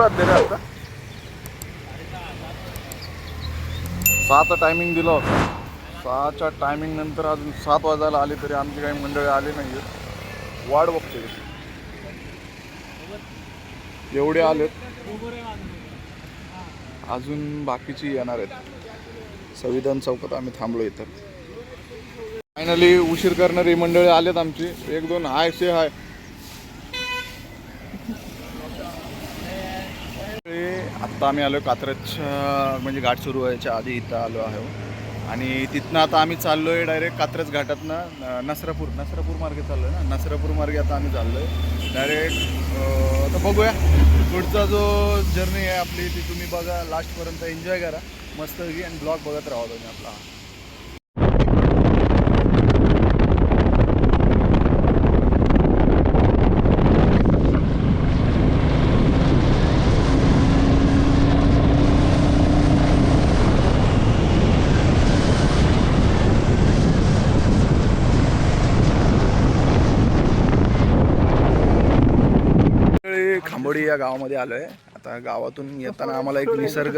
वाजले रे आता? 6चा टायमिंग दिला होता. 6च्या टायमिंग नंतर अजून 7 वाजायला आले तरी आमची काही मंडळी आली नाही आहेत. वाट बघते एवढे आलेत, अजून बाकीची येणार आहेत. संविधान चौकात आम्ही थांबलो इथं. फायनली उशीर करणारी मंडळी आलेत आमची. एक दोन हाय से हाय. आत्ता आम्ही आलो कात्रजच्या, म्हणजे घाट सुरू व्हायच्या आधी इथं आलो आहे. आणि तिथनं आता आम्ही चाललो आहे डायरेक्ट कात्रज घाटातनं नसरापूर मार्गे चाललो आहे ना. नसरापूर मार्गे आता आम्ही चाललो आहे डायरेक्ट. आता बघूया पुढचा जो जर्नी आहे आपली ती तुम्ही बघा लास्टपर्यंत, एन्जॉय करा मस्तपैकी आणि ब्लॉग बघत राहा तुम्ही आपला. खांबोडी या गावामध्ये आलोय. आता गावातून येताना आम्हाला एक निसर्ग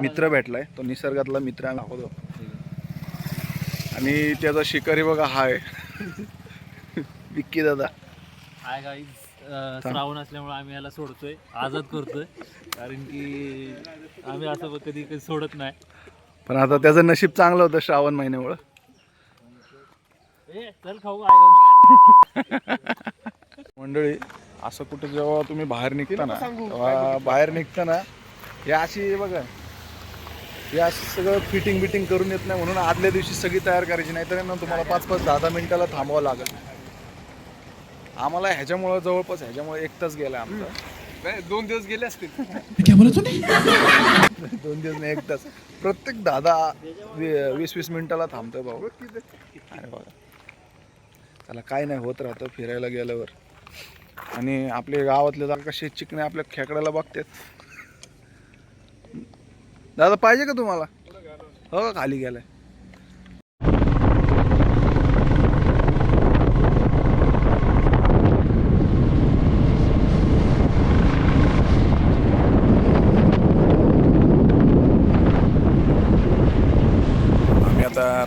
मित्र भेटलाय. तो निसर्गातला मित्र आम्ही दाखवतो. आणि त्याचा शिकारी बघा हाय विक्की दादा. हाय गाईज, श्रावण असल्यामुळे आम्ही याला सोडतोय, आजाद करतोय. कारण की आम्ही असं कधी सोडत नाही. पण आता त्याचं नशीब चांगलं होतं श्रावण महिन्यामुळं. चल खाऊ मंडळी, असं कुठं जेव्हा तुम्ही बाहेर निघताना, हे अशी बघा, हे असं सगळं फिटिंग करून येत नाही. म्हणून आदल्या दिवशी सगळी तयार करायची, नाही तर ना तुम्हाला 5-5, 10-10 मिनिटाला थांबावं लागेल. आम्हाला ह्याच्यामुळं जवळपास एक तास गेला आमचा. 2 दिवस गेले असतील. 2 दिवस नाही, 1 तास. प्रत्येक 10-20 मिनिटाला थांबतोय भाऊ. अरे बघा, त्याला काय नाही होत राहतं फिरायला गेल्यावर. आणि आपले गावातले जागा कसे चिकणे आपल्या खेकड्याला बघतात. दादा पाहिजे का तुम्हाला? हो का, खाली गेलाय.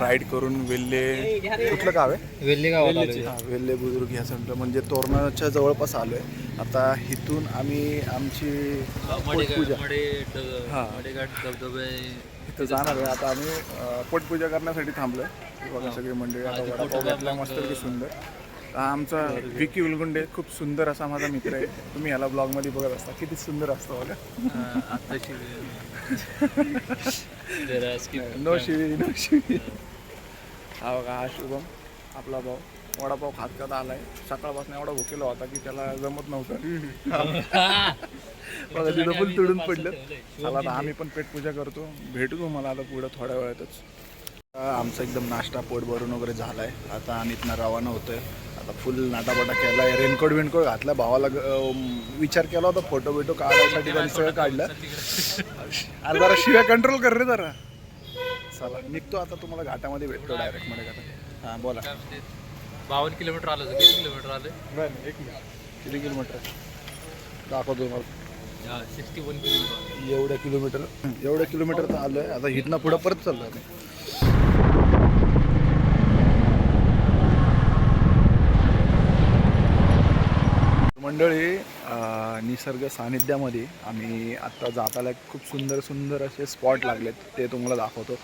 राईड करून वेल्हे, कुठलं गाव आहे? वेल्हे गावाला वेल्हे बुजुर्ग ह्या सेंटर म्हणजे तोरणाच्या जवळपास आलोय. आता इथून आम्ही आमची पोटपूजा इथं जाणार आहे. आता आम्ही पोटपूजा करण्यासाठी थांबलोय. बघा सगळी मंडळी आता वडापाव घेतला मस्त की सुंदर. आमचा विकी उलगुंडे खूप सुंदर असा माझा मित्र आहे. तुम्ही ह्याला ब्लॉगमध्ये बघत असता, किती सुंदर असतो बघा. नो शिवी. हा बघा, हा शुभम आपला भाऊ वडापाव खात आलाय. सकाळपासून एवढा भुकेला होता की त्याला जमत नव्हतं. बघा तिथं फुल तुडून पडलं. चला आता आम्ही पण पेटपूजा करतो. भेटू तुम्हाला आता पुढं थोड्या वेळातच. आमचा एकदम नाश्ता पोट भरून वगैरे झालाय. आता आम्ही इथनं रवाना होतोय. आता फुल नाटाबाटा केलाय. रेनकोट घातला. भावाला विचार केला होता फोटो बिटो काढायसाठी, त्यांनी सगळं काढलं. अरे जरा शिव्या कंट्रोल कर रे जरा. चला निघतो आता, तुम्हाला घाटामध्ये भेटतो डायरेक्ट मध्ये. घाटा हां बोला. 52 किलोमीटर आलं. किती किलोमीटर आलं? किती किलोमीटर दाखवतो तुम्हाला. 61 किलोमीटर. एवढ्या किलोमीटर तर आलोय. आता इथनं पुढं परत चाललोय आम्ही. मंडळी, निसर्ग सानिध्यामध्ये आम्ही आत्ता जाताला खूप सुंदर असे स्पॉट लागलेत, ते तुम्हाला दाखवतो.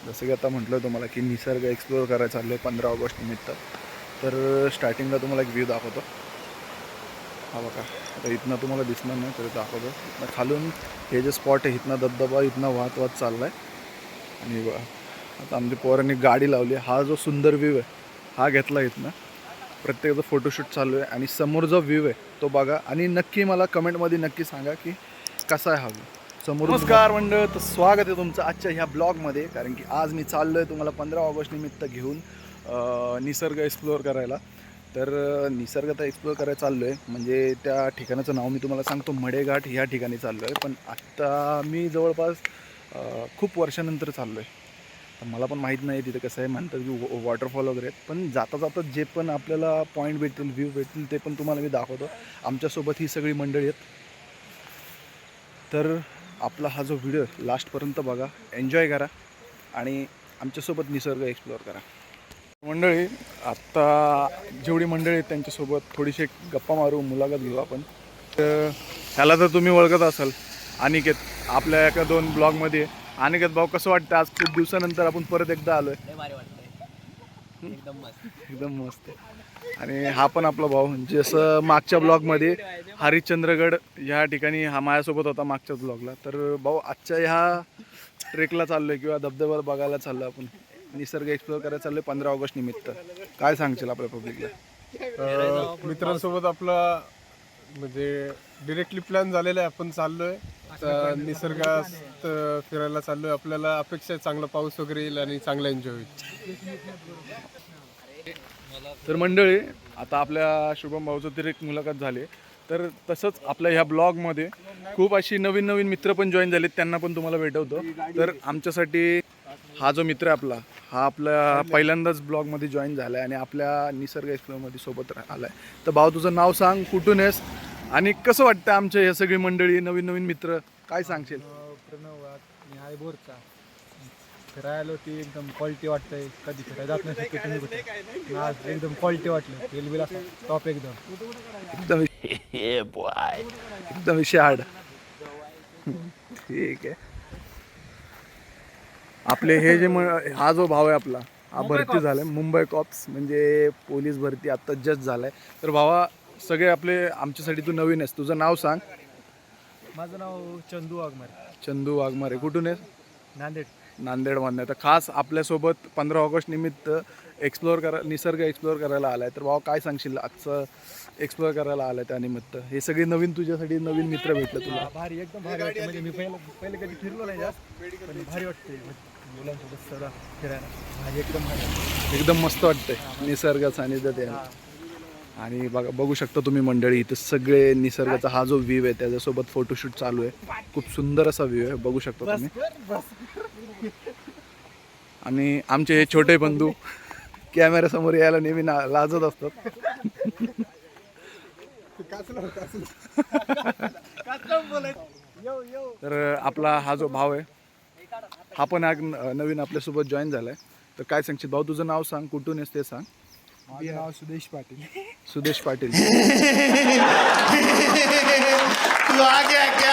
जसं की आता म्हटलं तुम्हाला की निसर्ग एक्सप्लोअर करायला चाललं आहे 15 ऑगस्ट निमित्त. तर स्टार्टिंगला तुम्हाला एक व्ह्यू दाखवतो. हा बघा, आता इथनं तुम्हाला दिसणार नाही तरी दाखवतो. इथनं खालून हे जे स्पॉट आहे, इथनं धबधबा इथनं वाहत चालला आहे. आणि बघा आता आमच्या पोरांनी गाडी लावली. हा जो सुंदर व्ह्यू आहे हा घेतला इथनं. प्रत्येकाचं फोटोशूट चालू आहे. आणि समोर जो व्ह्यू आहे तो बघा. आणि नक्की मला कमेंटमध्ये नक्की सांगा की कसा आहे हा व्ह्यू समोर. नमस्कार मंडळ, तर स्वागत आहे तुमचं आजच्या ह्या ब्लॉगमध्ये. कारण की आज मी चाललो आहे तुम्हाला 15 ऑगस्ट निमित्त घेऊन निसर्ग एक्सप्लोअर करायला. तर निसर्ग तर एक्सप्लोअर करायला चाललो आहे. म्हणजे त्या ठिकाणाचं नाव मी तुम्हाला सांगतो, मडेघाट ह्या ठिकाणी चाललो आहे. पण आत्ता मी जवळपास खूप वर्षानंतर चाललो आहे. तर मला पण माहीत नाही तिथे कसं आहे. म्हणतात की वॉटरफॉल वगैरे आहेत. पण जाता जे पण आपल्याला पॉईंट भेटतील, व्ह्यू भेटतील, ते पण तुम्हाला मी दाखवतो. आमच्यासोबत ही सगळी मंडळी आहेत. तर आपला हा जो व्हिडिओ लास्टपर्यंत बघा, एन्जॉय करा आणि आमच्यासोबत निसर्ग एक्सप्लोअर करा. मंडळी, आत्ता जेवढी मंडळी आहेत त्यांच्यासोबत थोडीशी गप्पा मारू, मुलाखत घेऊ आपण. तर ह्याला तर तुम्ही ओळखत असाल, अनिकेत. आपल्या एका 2 ब्लॉगमध्ये. अनिकेत भाऊ, कसं वाटतं आज खूप दिवसानंतर आपण परत एकदा आलोय? एकदम मस्त. आणि हा पण आपला भाऊ, जसं मागच्या ब्लॉगमध्ये हरिश्चंद्रगड ह्या ठिकाणी हा माझ्यासोबत होता मागच्याच ब्लॉगला. तर भाऊ, आजच्या ह्या ट्रेकला चाललोय किंवा धबधब्यावर बघायला चाललो आपण, निसर्ग एक्सप्लोअर करायला चाललोय 15 ऑगस्ट निमित्त. काय सांगशील आपल्या पब्लिकला? मित्रांसोबत आपला म्हणजे डिरेक्टली प्लॅन झालेला आहे. आपण चाललोय तर निसर्गात फिरायला चाललोय. आपल्याला अपेक्षा आहे चांगला पाऊस वगैरे येईल आणि चांगला एन्जॉय होईल. तर मंडळी, आता आपल्या शुभम भाऊचं तरी एक मुलाखत झाली. तर तसंच आपल्या ह्या ब्लॉगमध्ये खूप अशी नवीन नवीन मित्र पण जॉईन झालेत, त्यांना पण तुम्हाला भेटवतो. तर आमच्यासाठी हा जो मित्र आहे आपला, हा आपल्या पहिल्यांदाच ब्लॉगमध्ये जॉईन झाला आहे आणि आपल्या निसर्ग एक्सप्लोअरमध्ये सोबत आला आहे. तर भाऊ, तुझं नाव सांग, कुठून आहेस आणि कसं वाटतं आमच्या हे सगळी मंडळी, नवीन नवीन मित्र, काय सांगशील? प्रणव, मी आहे बोरचा. फिरायला ती एकदम क्वालिटी वाटतंय. कधी फिरायला जात नाही शक्य तुम्ही कुठे. आज एकदम क्वालिटी वाटलं. रेल्वेला टॉप एकदम एकदम एकदम विषय हार्ड. ठीक आहे. आपले हे जे हा जो भाव आहे आपला, हा भरती झालाय मुंबई कॉप्स, म्हणजे पोलीस भरती आत्ता जस्ट झालाय. तर भावा, सगळे आपले आमच्यासाठी तू नवीन आहेस, तुझं नाव सांग. माझं नाव चंदू वाघमारे. चंदू वाघमारे. कुठून आहेस? नांदेड. नांदेडमधनं. तर खास आपल्यासोबत 15 ऑगस्ट निमित्त निसर्ग एक्सप्लोअर करायला आलाय. तर भाऊ, काय सांगशील आजचं एक्सप्लोअर करायला आलाय त्यानिमित्त? हे सगळे नवीन, तुझ्यासाठी नवीन मित्र भेटले तुला. भारी, एकदम भारी वाटतं. म्हणजे मी पहिले कधी फिरलो नाही जास्त, पण भारी वाटते मुलांसोबत सगळं फिरायला. भारी, एकदम भारी, एकदम मस्त वाटतंय निसर्ग सानिध्यात आहे. आणि बघू शकता तुम्ही मंडळी, इथं सगळे निसर्गाचा हा जो व्ह्यू आहे त्याच्यासोबत फोटोशूट चालू आहे. खूप सुंदर असा व्ह्यू आहे, बघू शकता तुम्ही. आणि आमचे हे छोटे बंधू कॅमेऱ्यासमोर यायला नेहमी लाजत असतात. तर आपला हा जो भाव आहे, हा पण नवीन आपल्यासोबत जॉईन झालाय. तर काय सांगशील भाऊ? तुझं नाव सांग, कुठून आहेस ते सांग. माझं नाव सुदेश पाटील. सुदेश पाटील.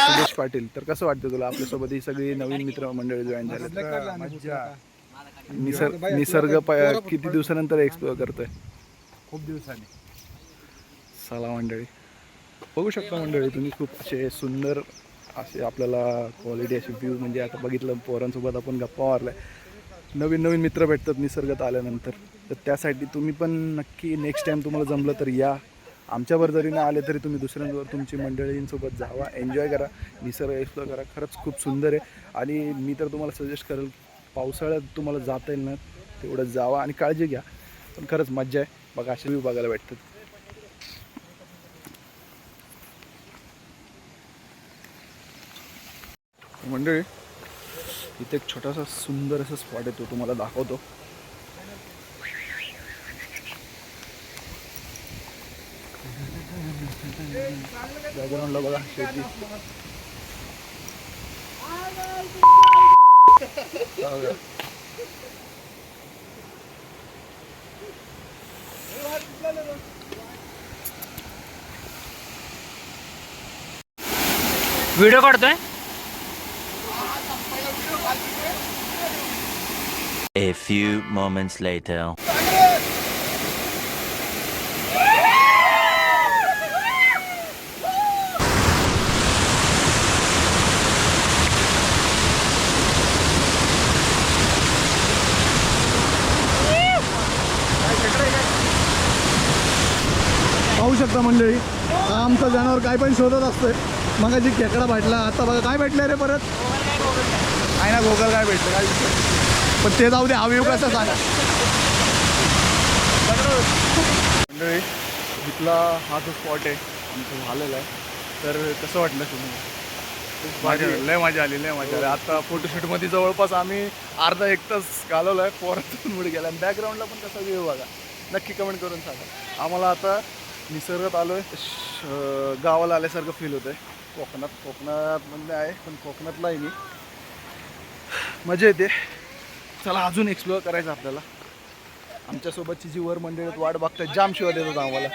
सुदेश पाटील. तर कसं वाटतं तुला आपल्यासोबत ही सगळी नवीन मित्र मंडळी जॉईन झाले? निसर्ग किती दिवसानंतर एक्सप्लोअर करतोय? खूप दिवसांनी. चला मंडळी, बघू शकता मंडळी तुम्ही, खूप असे सुंदर असे आपल्याला क्वालिटी अशी व्ह्यू, म्हणजे आता बघितलं पोरांसोबत आपण गप्पा मारल्या, नवीन नवीन मित्र भेटतात निसर्गात आल्यानंतर. तर त्यासाठी तुम्ही पण नक्की नेक्स्ट टाईम तुम्हाला जमलं तर या. आमच्यावर जरी नाही आले तरी तुम्ही दुसऱ्यांवर तुमची मंडळींसोबत जावा, एन्जॉय करा, निसर्ग एक्सप्लोअर करा. खरंच खूप सुंदर आहे. आणि मी तर तुम्हाला सजेस्ट करेल, पावसाळ्यात तुम्हाला जाता येईल ना तेवढं जावा आणि काळजी घ्या. पण खरंच मज्जा आहे बघा, असे व्ह्यू बघायला भेटतात. मंडळी, इथे एक छोटासा सुंदर असा स्पॉट आहे, तो तुम्हाला दाखवतो. बॅकग्राऊंडला बघा शेती. व्हिडिओ काढतोय. A few moments later. पाहू शकता मंडळी, आमचं जनावर काय पण शोधत असतोय. मगाशी खेकडा भेटला, आता बघा काय भेटलं रे परत. काय ना गोगल काय भेटलं, काय पण ते जाऊ दे. हा व्ह्यू कसा सांगा मंडळी. इथला हा जो स्पॉट आहे आमचं झालेला आहे. तर कसं वाटलं तुम्हाला? खूप मजा, लय मजा आली, लय मजा आली. आता फोटोशूटमध्ये जवळपास आम्ही अर्धा 1 तास घालवला आहे. पोरातून मुळे गेला. आणि बॅकग्राऊंडला पण कसा व्ह्यू बघा, नक्की कमेंट करून सांगा. आम्हाला आता निसर्गात आलो आहे, गावाला आल्यासारखं फील होतं आहे. कोकणात आहे, पण कोकणातला आहे मी. मजा येते. चला अजून एक्सप्लोअर करायचं आपल्याला. आमच्यासोबतची जी वर मंडळी वाट बघतात, जाम शिवाय देतात आम्हाला.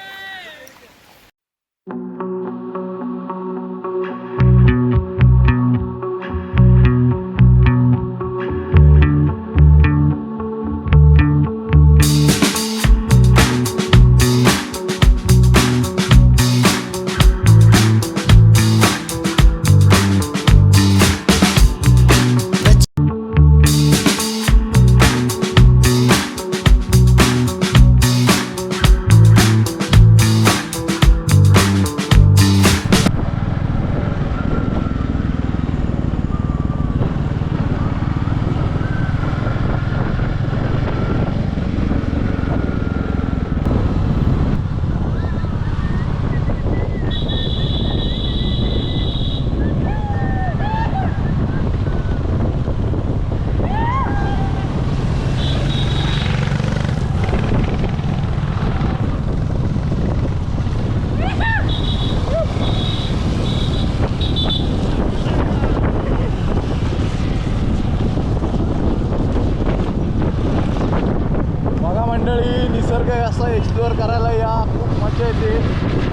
निसर्ग असा एक्सप्लोअर करायला या, खूप मजा येते.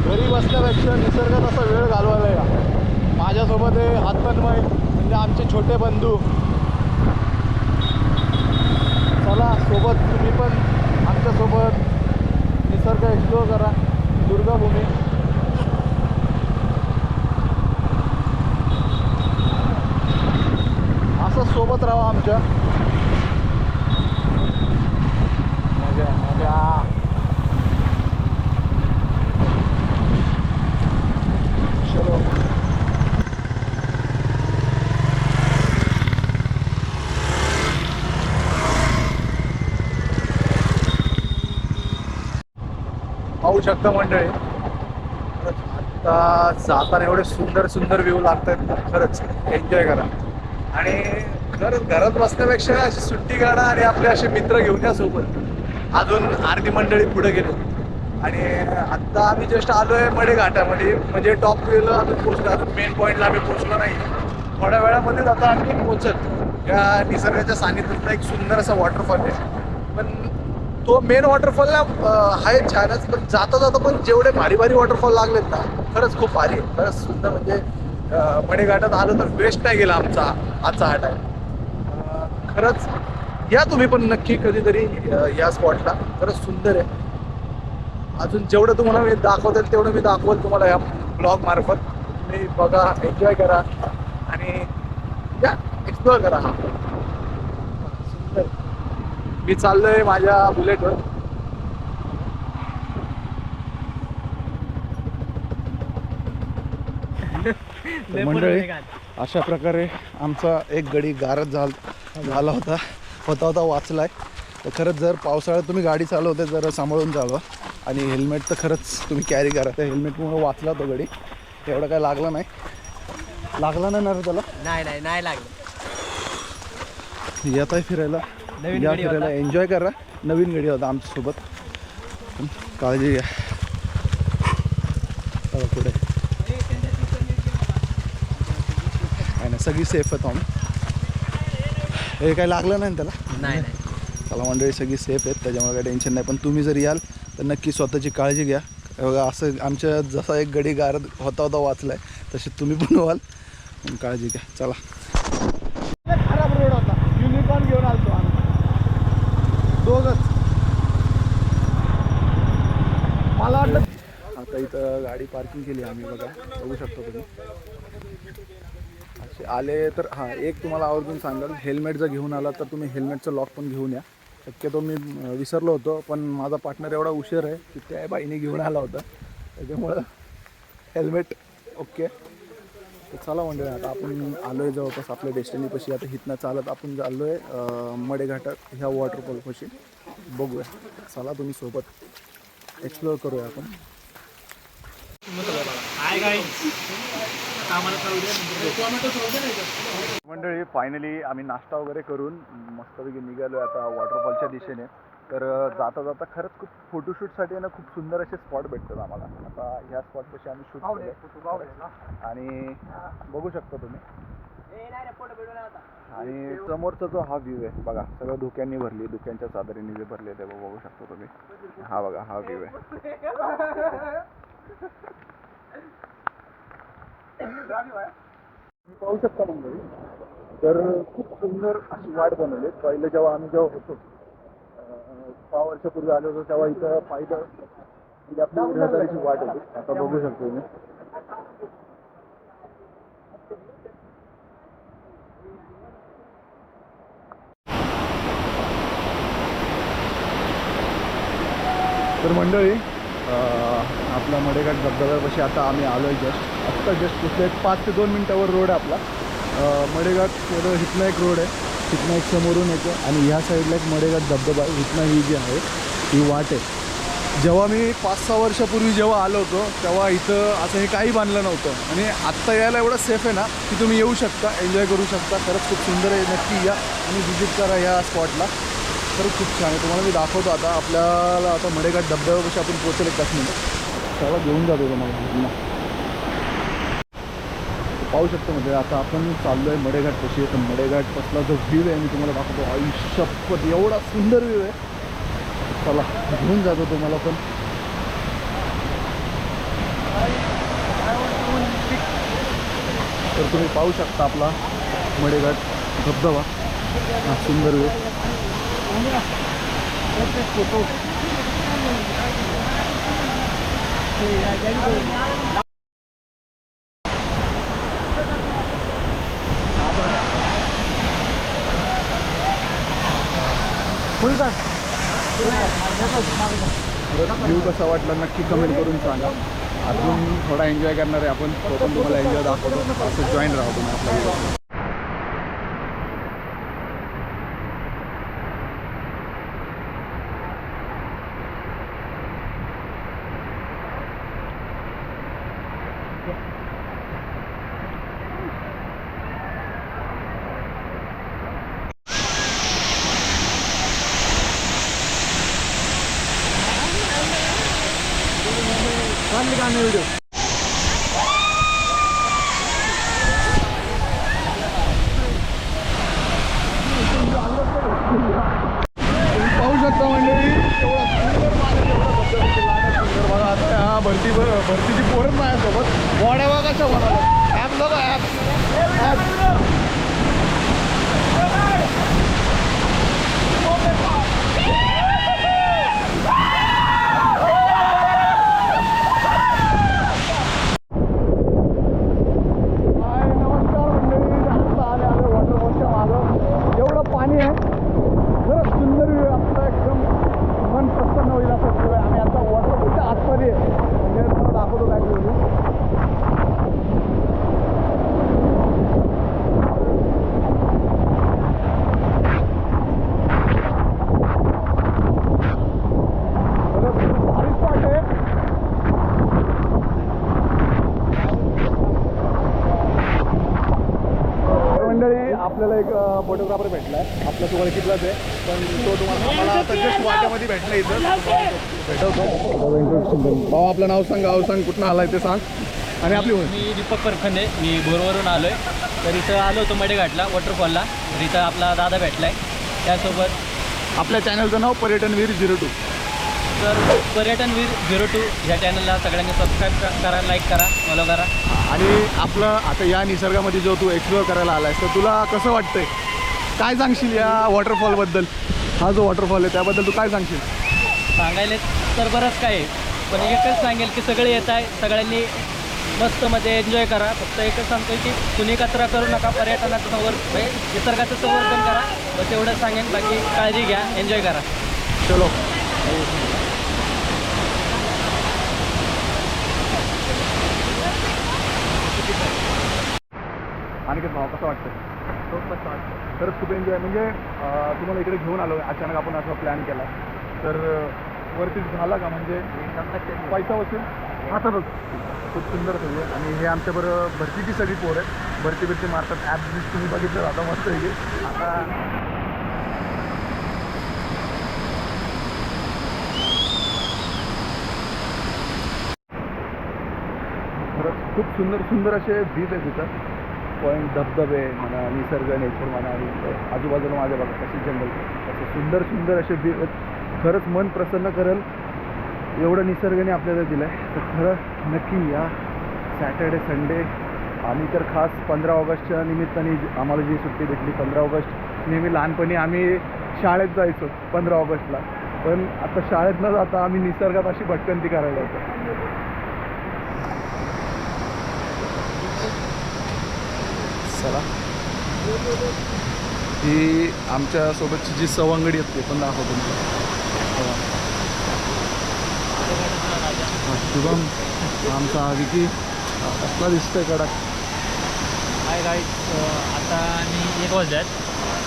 घरी बसण्यापेक्षा निसर्गात असा वेळ घालवायला या. माझ्यासोबत आहे हातनमय, म्हणजे आमचे छोटे बंधू. चला सोबत तुम्ही पण आमच्यासोबत निसर्ग एक्सप्लोअर करा. दुर्गाभूमी असं सोबत राहा आमच्या. चलो पाहू शकता मंडळी, आता जाताना एवढे सुंदर सुंदर व्ह्यू लागतात ना, खरंच एन्जॉय करा. आणि घरात बसण्यापेक्षा अशी सुट्टी काढा आणि आपले असे मित्र घेऊन या सोबत. अजून अर्धी मंडळी पुढे गेलो आणि आत्ता आम्ही जस्ट आलो आहे मडे घाटामध्ये, म्हणजे टॉप व्ह्यूला अजून पोहोचलो. अजून मेन पॉईंटला आम्ही पोहोचलो नाही. थोड्या वेळामध्येच आता आम्ही पोहोचत. या निसर्गाच्या सानिध्यातला एक सुंदर असा वॉटरफॉल आहे. पण तो मेन वॉटरफॉलला आहे छानच, पण जाता जाता पण जेवढे भारी भारी वॉटरफॉल लागलेत ना, खरंच खूप भारी आहे. खरंच सुंदर, म्हणजे मडे घाटात आलं तर वेस्ट नाही गेला आमचा आजचा हा टाईम. खरंच या तुम्ही पण नक्की कधीतरी या स्पॉटला. खरंच सुंदर आहे. अजून जेवढं तुम्हाला मी दाखवता येईल तेवढं मी दाखवल तुम्हाला या ब्लॉग मार्फत. तुम्ही बघा, एन्जॉय करा आणि या एक्सप्लोअर करा. हा सुंदर. मी चाललोय माझ्या बुलेटवर. मंडळी अशा प्रकारे आमचा एक गडी गारद झाला होता वाचलाय. तर खरंच जर पावसाळ्यात तुम्ही गाडी चालवते जरा सांभाळून चालवा. आणि हेल्मेट तर खरंच तुम्ही कॅरी करा. त्या हेल्मेटमुळे वाचला तो गडी. एवढं काय लागला नाही ना रे त्याला? नाही लागलं. येत आहे फिरायला, या फिरायला, एन्जॉय करा. नवीन गडी होता आमच्यासोबत. काळजी घ्या. पुढे काय नाही, सगळी सेफ आहेत. आम्ही हे काही लागलं नाही त्याला? नाही. चला मंडळी, सगळी सेफ आहेत, त्याच्यामुळे काही टेन्शन नाही. पण तुम्ही जर याल तर नक्की स्वतःची काळजी घ्या. बघा असं आमच्या जसा एक गडी गारद होता वाचलाय, तसे तुम्ही पण व्हाल. पण काळजी घ्या. चला. खराब रोड होता, युनिकॉर्न घेऊन आलतो आम्ही दोघंच. मला वाटलं आता इथं गाडी पार्किंग केली आम्ही. बघू शकतो तुम्ही. असे आले तर हां, एक तुम्हाला आवर्जून सांगाल, हेल्मेट जर घेऊन आला तर तुम्ही हेल्मेटचं लॉक पण घेऊन या. शक्यतो मी विसरलो होतो, पण माझा पार्टनर एवढा उशीर आहे की त्या बाईने घेऊन आला होता, त्याच्यामुळं हेल्मेट ओके. तर चला मंडळी, आता आपण आलो आहे जवळपास आपल्या डेस्टिनीपाशी. आता इथनं चालत आपण चाललो आहे मडेघाटात ह्या वॉटरफॉलपाशी. बघूया, चला तुम्ही सोबत एक्सप्लोअर करूया आपण. मंडळी फायनली आम्ही नाश्ता वगैरे करून मस्तपैकी निघालो आहे आता वॉटरफॉलच्या दिशेने. तर जाता जाता खरंच खूप फोटोशूटसाठी ना खूप सुंदर असे स्पॉट भेटतात आम्हाला. आता ह्या स्पॉटपाशी आम्ही शूट केलं आणि बघू शकता तुम्ही. आणि समोरचा जो हा व्ह्यू आहे बघा, सगळं धुक्यांनी भरली, धुक्यांच्या चादरीने जे भरले ते बघू शकता तुम्ही. हा बघा, हा व्ह्यू आहे. पाहू शकता मंडळी, तर खूप सुंदर अशी वाट बनवली. पहिलं जेव्हा आम्ही होतो 6 वर्षापूर्वी आलो होतो तेव्हा इथं पाहिलं म्हणजे आपली रहदारीची वाट होती. आता बघू शकतो तुम्ही. तर मंडळी आपला मडेघाट धबधब्यापाशी आता आम्ही आलो आहे. जस्ट कुठल्या 5 ते 2 मिनटावर रोड आहे आपला. मडेघाट इथनं एक रोड आहे, तिथनं एक समोरून येतं आणि ह्या साईडला एक मडेघाट धबधबा आहे. इथनं ही जी आहे ही वाट आहे. जेव्हा मी 5-6 वर्षापूर्वी जेव्हा आलो होतो तेव्हा इथं असं हे काही बांधलं नव्हतं आणि आत्ता यायला एवढं सेफ आहे ना की तुम्ही येऊ शकता, एन्जॉय करू शकता. खरंच खूप सुंदर आहे. नक्की या आणि व्हिजिट करा या स्पॉटला. खरंच खूप छान आहे. तुम्हाला मी दाखवतो आता. आपल्याला आता मडेघाट धबधब्यापाशी आपण पोहोचले 1 मिनिट, त्याला घेऊन जातो तुम्हाला. पाहू शकतो म्हणजे आता आपण चाललो आहे मडेघाटपाशी. तर मडेघाटपासला जो व्ह्यू आहे मी तुम्हाला दाखवतो. आयुष्यपत एवढा सुंदर व्ह्यू आहे. चला घेऊन जातो तुम्हाला पण. तर तुम्ही पाहू शकता आपला मडेघाट धबधबा, हा सुंदर व्ह्यू. फोटो व्ह्यू कसा वाटला नक्की कमेंट करून सांगा. अजून थोडा एन्जॉय करणार आहे आपण, तो पण तुम्हाला एन्जॉय दाखवतो. असं जॉईन राहा तुम्ही आपल्या व्हिडिओ. व्हिडिओ पाहू शकता मंडळी. सुंदर बघा. आता हा भरतीची पोरच माझ्यासोबत वाड्या बघा कशा बनवल्या. ॲप बघा, ॲप आपल्याला एक फोटोग्राफर भेटला आहे. आपल्याच ओळखीतलाच आहे, पण तो तुम्हाला आम्हाला आता जस्ट वाट्यामध्ये भेटला इथं. भेटवतो भाऊ. आपलं नाव सांग, गाव सांग, कुठनं आलाय ते सांग आणि आपली ओळख. मी दीपक परखंदे, मी बोरवरून आलो आहे. तर इथं आलो होतो मडेघाटला वॉटरफॉलला. तर इथं आपला दादा भेटला आहे. त्यासोबत आपल्या चॅनलचं नाव पर्यटनवीर 02. तर पर्यटनवीर 02 ह्या चॅनलला सगळ्यांनी सबस्क्राईब करा, लाईक करा, फॉलो करा. आणि आपलं आता या निसर्गामध्ये जो तू एक्सप्लोअर करायला आलायस तर तुला कसं वाटतंय, काय सांगशील या वॉटरफॉलबद्दल? हा जो वॉटरफॉल आहे त्याबद्दल तू काय सांगशील? सांगायला तर बरंच काय आहे, पण एकच सांगेल की सगळे येत आहे, सगळ्यांनी मस्तमध्ये एन्जॉय करा. फक्त एकच सांगतो की कुणी कचरा करू नका, पर्यटनाचं निसर्गाचं संवर्धन करा, बस एवढंच सांगेन. बाकी काळजी घ्या, एन्जॉय करा. चलो. आणि भाव कसं वाटतं? खरंच खूप एन्जॉय. म्हणजे तुम्हाला इकडे घेऊन आलो, अचानक आपण असा प्लॅन केला तर वरती झाला का म्हणजे पैसा वसूल हातातच. खूप सुंदर सगळं. आणि हे आमच्याबरोबर भरतीची सगळी पोर आहे, भरती मारतात. ॲप तुम्ही बघितलं आता मस्त आहे की. आता सुंदर सुंदर असे व्ह्यूज आहेत तिथं. पॉईंट, धबधबे म्हणा, निसर्ग, नेचर म्हणा, आणि आजूबाजूला माझ्या बघा कशी जंगल, असे सुंदर सुंदर असे व्ह्यू आहेत. खरंच मन प्रसन्न करेल एवढं निसर्गाने आपल्याला दिलं आहे. तर खरं नक्की या सॅटर्डे संडे आम्ही तर खास 15 ऑगस्टच्या निमित्ताने आम्हाला जी सुट्टी भेटली. 15 ऑगस्ट नेहमी लहानपणी आम्ही शाळेत जायचो 15 ऑगस्टला, पण आता शाळेत न जाता आम्ही निसर्गात अशी भटकंती करायला होतो. चला, ही आमच्यासोबतची जी सवंगडी आहेत ते पण दाखवतो तुम्हाला. शुभम, आमचा विकी कसला दिसतोय कडक. हाय गाईज, आता मी 1 वाजल्यात.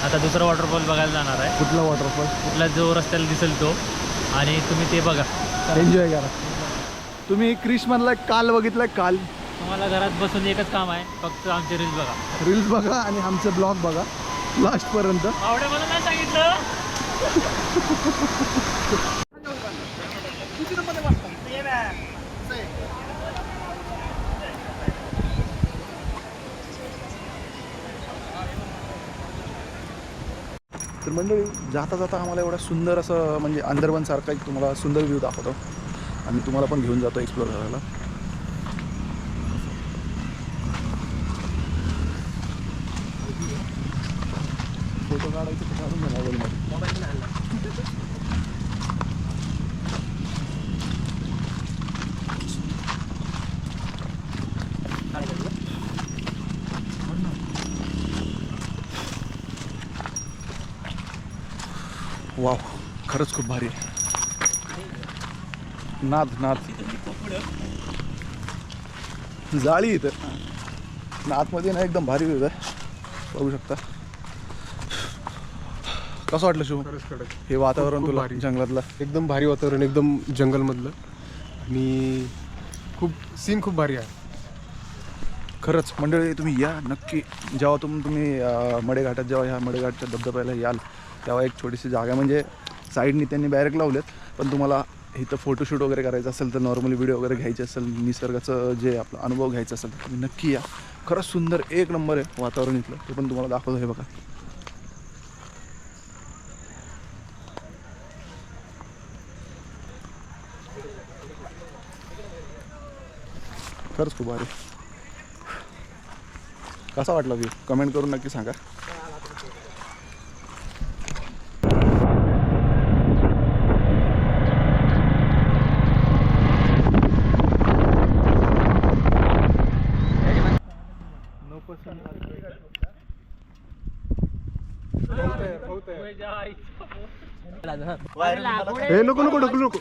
आता दुसरा वॉटरफॉल बघायला जाणार आहे. कुठला वॉटरफॉल? कुठला जो रस्त्याला दिसेल तो, आणि तुम्ही ते बघा, एन्जॉय करा. तुम्ही क्रिसमसला काल बघितलं? काल तुम्हाला घरात बसून एकच काम आहे, फक्त आमचे रील्स बघा. रील्स बघा आणि आमचे ब्लॉग बघा लास्टपर्यंत. आवडे मला नाही सांगितलं. तर मंडळी, जाता जाता आम्हाला एवढा सुंदर असं म्हणजे अंदरवनसारखा एक तुम्हाला सुंदर व्ह्यू दाखवतो. आम्ही तुम्हाला पण घेऊन जातो एक्सप्लोर करायला. फोटो काढायचं तर काढून घ्या मोबाईलमध्ये. वाव, खरंच खूप भारी आहे. नाद नाद जाळी इथं नादमध्ये ना एकदम भारी व्ह्यू आहे, बघू शकता. कसं वाटलं शुभ खरंच कडक. हे वातावरण खूप तुला भारी. जंगलातलं? एकदम भारी वातावरण, एकदम जंगलमधलं, आणि खूप भारी आहे. खरंच मंडळी, तुम्ही या नक्की. जेव्हा तुम्ही मडेघाटात, जेव्हा ह्या मडेघाटच्या धबधब्याला याल, तेव्हा एक छोटीशी जागा म्हणजे साईडनी त्यांनी बॅरेक लावलेत, पण तुम्हाला इथं फोटोशूट वगैरे करायचं असेल तर, नॉर्मली व्हिडिओ वगैरे घ्यायचे असेल, निसर्गाचं जे आपला अनुभव घ्यायचा असेल तर तुम्ही नक्की या. खरंच सुंदर एक नंबर आहे वातावरण इथलं, ते पण तुम्हाला दाखवतो. हे बघा, खरंच खूप भारी. कसा वाटला व्ह्यू कमेंट करून नक्की सांगा. हे नको नको ढकलू नको.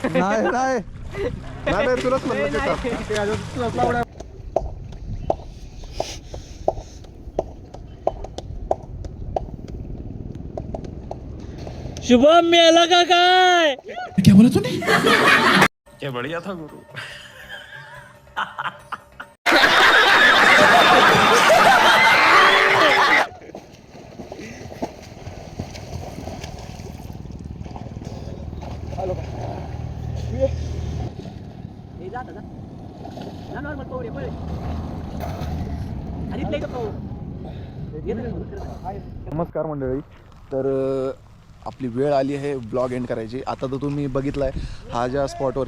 नाही नाही नाही तुलाच म्हणलं ते साप. शुभम मेला का काय? क्या बोला तूने? क्या बढ़िया था गुरु. नमस्कार मंडळी. तर आपली वेळ आली आहे ब्लॉग एंड करायची. आता तर तुम्ही बघितला आहे हा जो स्पॉट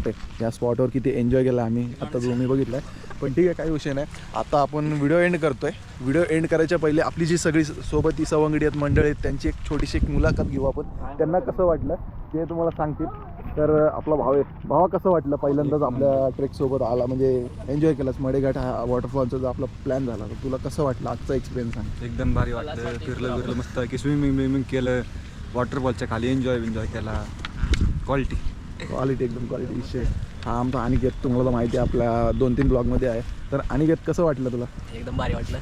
आहे, या स्पॉटवर किती एन्जॉय केला आम्ही, आता तुम्ही बघितला आहे. पण ठीक आहे, काही विषय नाही. आता आपण व्हिडिओ एंड करतो आहे. व्हिडिओ एंड करायच्या पहिले आपली जी सगळी सोबत ती सवंगडी आहेत, मंडळी आहेत, त्यांची एक छोटीशी एक मुलाखत घेऊ आपण. त्यांना कसं वाटलं ते तुम्हाला सांगतील. तर आपला भाव आहे, भावा कसं वाटलं पहिल्यांदाच आपल्या ट्रेकसोबत आला, म्हणजे एन्जॉय केलास मडेघाट हा वॉटरफॉलचा जो आपला प्लॅन झाला, तर तुला कसं वाटलं आजचा एक्सपिरियन्स सांग. एकदम भारी वाटलं. फिरलं मस्त की स्विमिंग केलं, वॉटरफॉलच्या खाली एन्जॉय केला. क्वालिटी एकदम क्वालिटी विषय. हा आमचा अनिकेत, तुम्हाला तर माहिती आहे आपल्या 2-3 ब्लॉगमध्ये आहे. तर अनिकेत कसं वाटलं तुला? एकदम भारी वाटलं.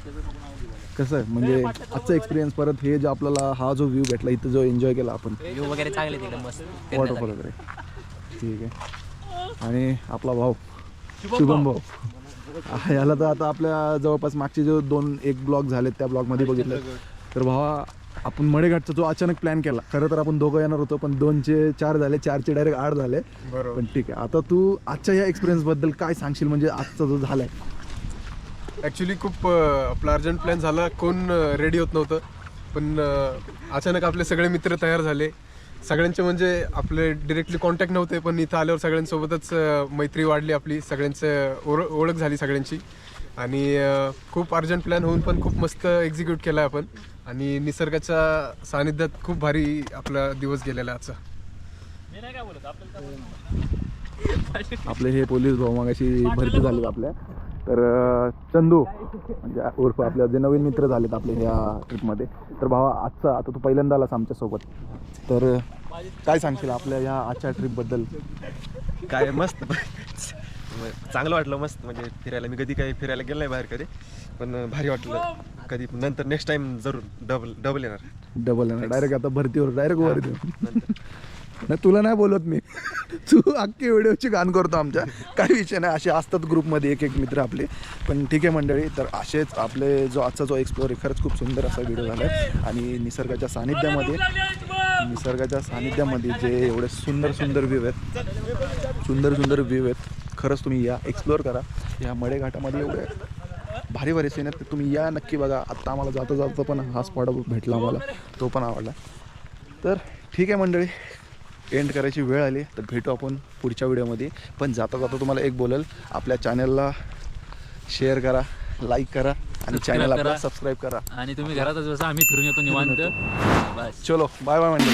कसं म्हणजे आजचा एक्सपिरियन्स, परत हे जो आपल्याला हा जो व्ह्यू भेटला इथं, जो एन्जॉय केला आपण, व्ह्यू वगैरे चांगले तिकडे मस्त वॉटरफॉल वगैरे, ठीक आहे. आणि आपला भाऊ शुभम भाऊ, याला तर आता आपल्या जवळपास मागचे जो 2-1 ब्लॉग झालेत त्या ब्लॉगमध्ये बघितलं तर भावा आपण मडेघाटचा जो अचानक प्लॅन केला, खरं तर आपण दोघं येणार होतो, पण 2चे 4 झाले, 4चे डायरेक्ट 8 झाले. बरोबर. पण ठीक आहे, आता तू आजच्या या एक्सपिरियन्सबद्दल काय सांगशील, म्हणजे आजचा जो झालाय? ॲक्च्युली खूप आपला अर्जंट प्लॅन झाला, कोण रेडी होत नव्हतं, पण अचानक आपले सगळे मित्र तयार झाले. सगळ्यांचे म्हणजे आपले डिरेक्टली कॉन्टॅक्ट नव्हते, पण इथं आल्यावर सगळ्यांसोबतच मैत्री वाढली आपली, सगळ्यांचं ओळख झाली सगळ्यांची. आणि खूप अर्जंट प्लॅन होऊन पण खूप मस्त एक्झिक्यूट केला आहे आपण. आणि निसर्गाच्या सानिध्यात खूप भारी आपला दिवस गेलेला आजचा. आपले हे पोलीस भाऊ मगाशी भरती झालेत आपल्या. तर चंदू म्हणजे उर्फ आपल्या जे नवीन मित्र झालेत आपले ह्या ट्रिपमध्ये. तर भावा आजचा, आता तू पहिल्यांदा आलास आमच्यासोबत, तर काय सांगशील आपल्या ह्या आजच्या ट्रिपबद्दल? काय मस्त चांगलं वाटलं, मस्त म्हणजे फिरायला. मी कधी काही फिरायला गेलो नाही बाहेर कधी, पण भारी वाटलं. कधी नंतर नेक्स्ट टाइम जरूर डबल येणार. डायरेक्ट आता भरतीवर डायरेक्ट वर देऊ. नाही तुला नाही बोलत मी, तू अख्खी व्हिडिओची गाण करतो आमच्या, काही विषय नाही. असे असतात ग्रुपमध्ये एक एक मित्र आपले. पण ठीक आहे मंडळी, तर असेच आपले जो आजचा जो एक्सप्लोर आहे, खरंच खूप सुंदर असा व्हिडिओ झाला आहे. आणि निसर्गाच्या सानिध्यामध्ये जे एवढे सुंदर व्ह्यू आहेत, खरंच तुम्ही या, एक्सप्लोअर करा. या मडेघाटामध्ये एवढे भारी सीन आहेत, तुम्ही या नक्की बघा. आत्ता आम्हाला जाता पण हा स्पॉट भेटला आम्हाला, तो पण आवडला. तर ठीक आहे मंडळी, एंड करायची वेळ आली, तर भेटू आपण पुढच्या व्हिडिओमध्ये. पण जाता तुम्हाला एक बोलेल, आपल्या चॅनलला शेअर करा, लाईक करा आणि चॅनल आपला सबस्क्राईब करा. आणि तुम्ही घरातच बसा, आम्ही फिरून येतो निवांत. बस. चलो बाय बाय मंडळी.